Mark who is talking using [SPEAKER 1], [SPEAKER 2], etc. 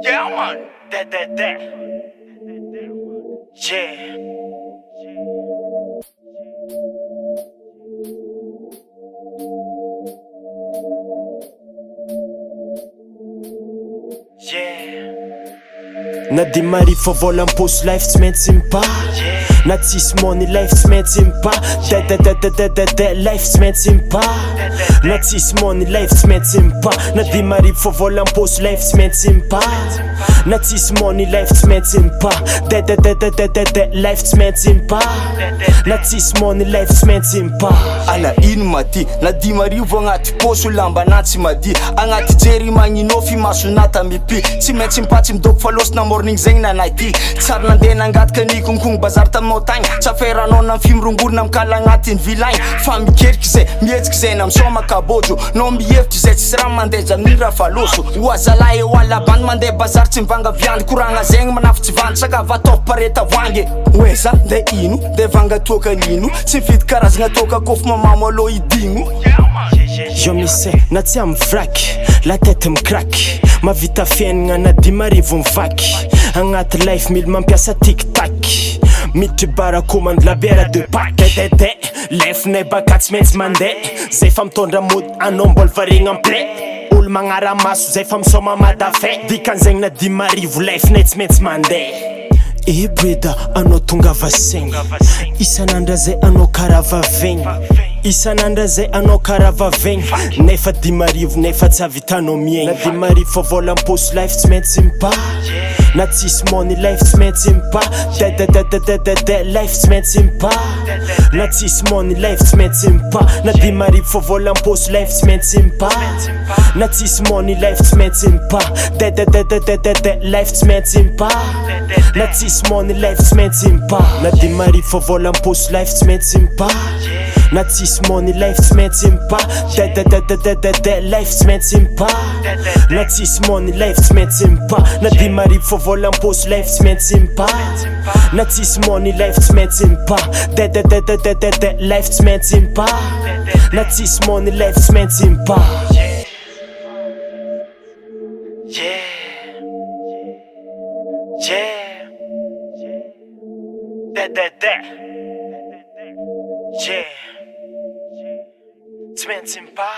[SPEAKER 1] Yeah, man. That. Yeah. Yeah.
[SPEAKER 2] Na de marifa vola am-paosy life tsy maintsy mipa na tsisy money life tsy maintsy mipa de life tsy maintsy mipa na tsisy money life tsy maintsy mipa na de marifa vola am-paosy life tsy maintsy mipa na tsisy money life tsy maintsy mipa de life tsy maintsy mipa na tsisy money life tsy maintsy mipa
[SPEAKER 3] ana ino maty na 10,000 agnaty pôsy lambana tsy mady agnaty jery magninofi masonata mipi tsy maintsy mipatsy midoko falosy na morning zegny nanay ty tsary nandeha nangataka ny konkogny bazary taminao tagny tsy aferanao na fimorongorona mikala agnatiny vilagny fa mikeriky zay mihetsiky zay na misoma kabojo no mihevitry zay tsisy raha mandeja amin'ny raha faloso oazalahy eo alabandy mandeha bazary tsy mivanga viandy koragna zegny manafitsy vandy saka vatao pareta voangy oe za nde ino de vanga toka nino tsy mividy karazagna toka kofy mamamo aloha idigno
[SPEAKER 2] Je misy na tsy amy vraky la tête micraky mavita fiaignana na 10,000 mivaky agnaty life mily mampiasa tic-tac miditry bara commande la bière de Pâques de lefinay baka tsy maintsy mandeha zay fa mitondra mody anao mbola variagna ample olo magnaramaso zay fa misoma madafay dikan'zegny na 10,000 life-nay tsy maintsy mandeha e breda anao tonga vasaigny isan'andra zay anao karaha vavegny isan'andra zay anao karaha vavegny nefa 10,000 nefa tsy avitanao miaigny na 10,000 fa vola am-paosy life tsy maintsy mipa na tsisy money life tsy maintsy mipa de life tsy maintsy mipa na tsisy money life tsy maintsy mipa na 10,000 fa vola am-paosy life tsy maintsy mipa na tsisy money life tsy maintsy mipa de life tsy maintsy mipa na tsisy money life tsy maintsy mipa na 10,000 fa vola am-paosy life tsy maintsy mipa na tsisy money life tsy maintsy mipa de life tsy maintsy mipa na tsisy money life tsy maintsy mipa na 10,000 fa vola am-paosy life tsy maintsy mipa na tsisy money life tsy maintsy mipa de life tsy maintsy mipa na tsisy money life tsy maintsy mipa
[SPEAKER 1] Yeah. That. Yeah. Tsy maintsy mipa.